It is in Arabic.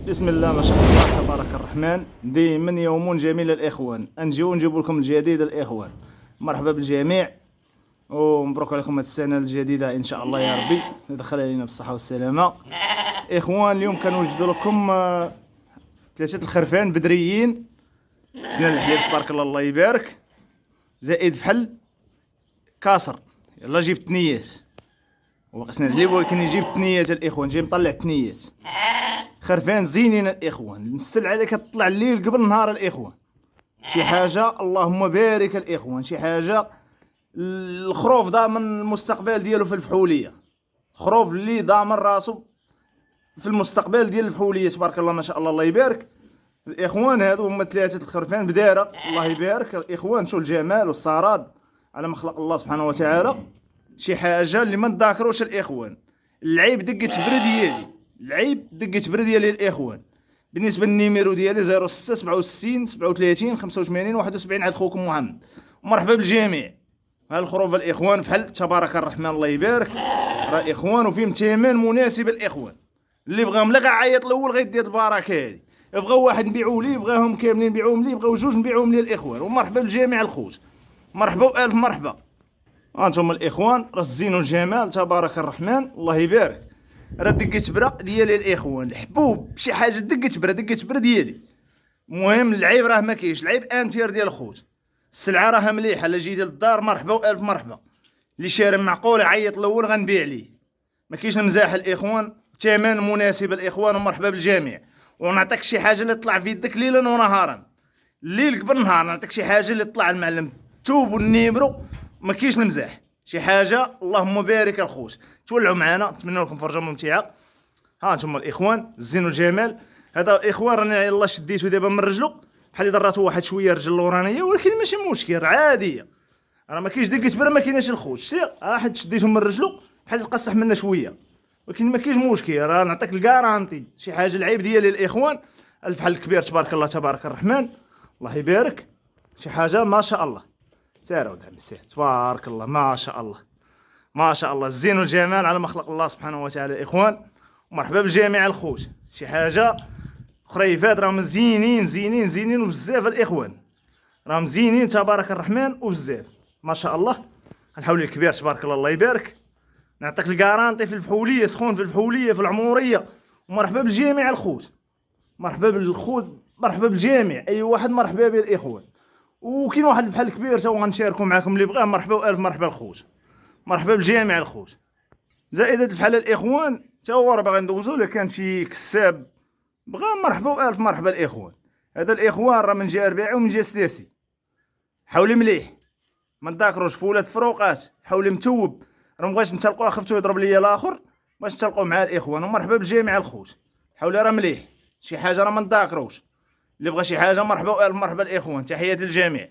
بسم الله ما شاء الله تبارك الرحمن. ديما يوم جميل الاخوان، نجيو نجيب لكم الجديد الاخوان. مرحبا بالجميع ومبروك عليكم هذه السنه الجديده ان شاء الله يا ربي يدخل علينا بالصحه والسلامه. اخوان اليوم كنوجدوا لكم ثلاثه الخرفان بدريين سنان الحليب تبارك الله الله يبارك، زائد فحل كاسر. يلا جيب تنيات وقسنا الحليب، ولكن يجيب تنيات الاخوان، جاي مطلع تنيات خرفان زينين الاخوان. السلعه عليك تطلع الليل قبل النهار الاخوان، شي حاجه اللهم بارك الاخوان، شي حاجه. الخروف ضامن المستقبل ديالو في الفحوليه، خروف اللي ضامن راسو في المستقبل ديال الفحوليه تبارك الله ما شاء الله الله يبارك. الاخوان هادو هما ثلاثه الخرفان بداره الله يبارك الاخوان. شو الجمال والصراد على مخلق الله سبحانه وتعالى، شي حاجه اللي ما نذاكروش الاخوان. العيب دقه برا ديالي، العيب دقه برا ديالي الاخوان. بالنسبه للنيميرو ديالي 06 67 37 85 71 عند خوكم محمد. ومرحبا بالجميع. ها الخروف الاخوان فحل تبارك الرحمن الله يبارك راه اخوان، وفيهم ثمن مناسب الاخوان. اللي بغاهم لا غيعيط الاول غيدي البركه هذه، بغاو واحد نبيعوا ليه، بغاهم كاملين نبيعوهم ليه، بغاو جوج نبيعوهم ليه الاخوان. ومرحبا بالجميع الخوت، مرحبا والف مرحبا. هانتوما الاخوان راه الزين والجمال تبارك الرحمن الله يبارك. راه دقه برا ديالي الاخوان، الحبوب شي حاجه دقه برا ديالي. المهم العيب راه ما كاينش، العيب انتير ديال الخوت. السلعه راها مليحه، لا جيتي للدار مرحبا والف مرحبا. اللي شاري معقول يعيط الاول غنبيع ليه، ما كاينش المزاح الاخوان، ثمن مناسب الاخوان. ومرحبا بالجميع. ونعطيك شي حاجه اللي تطلع في يدك ليلا ونهارا، الليل قبل النهار نعطيك شي حاجه اللي تطلع المعلم توب والنيمرو، ما كاينش المزاح، شي حاجه اللهم بارك الخوت. تولعوا معنا، نتمنى لكم فرجه ممتعه. ها انتم الاخوان الزين والجمال. هذا الاخوان راني يلاه شديتو دابا من رجلو، بحال ضراتو واحد شويه رجل لورانيه، ولكن ماشي مشكل عاديه. راه ما كاينش دقه برا، ما كايناش الخوت. سير واحد شديتو من رجلو بحال تقصح منا شويه، ولكن ما كاينش مشكل. راه نعطيك الكارانتي شي حاجه. العيب ديالي الاخوان الفحل الكبير تبارك الله تبارك الرحمن الله يبارك، شي حاجه ما شاء الله. سير ودعم سير تبارك الله ما شاء الله ما شاء الله. الزين والجمال على مخلق الله سبحانه وتعالى الاخوان. ومرحبا بالجميع الخوت. شي حاجه خريفات راهم زينين زينين زينين وبزاف الاخوان، راهم زينين تبارك الرحمن وبزاف ما شاء الله. الحولي الكبير تبارك الله الله يبارك. نعطيك الكارانتي في الفحوليه، سخون في الفحوليه في العموريه. ومرحبا بالجميع الخوت، مرحبا بالخوت، مرحبا بالجميع اي واحد مرحبا به الاخوان. وكاين واحد الفحل كبير تا غنشاركو معاكم اللي بغاه، مرحبا والف مرحبا الخوت، مرحبا بالجميع الخوت. زائد هاد الفحل الاخوان تا هو راه باغي ندوزو، الا كان شي كساب بغا مرحبا والف مرحبا الاخوان. هذا الاخوان راه من جهه ربيعي ومن جهه سلاسي. حولي مليح ما نذاكروش فولات فروقات، حولي متوب. راه مبغاش نتلقوا خفتو يضرب ليا الاخر، باش نتلقوا مع الاخوان. ومرحبا بالجميع الخوت. حولي راه مليح، شي حاجه راه ما نذاكروش. اللي بغى شي حاجه مرحبا والف مرحبا الاخوان. تحياتي للجميع.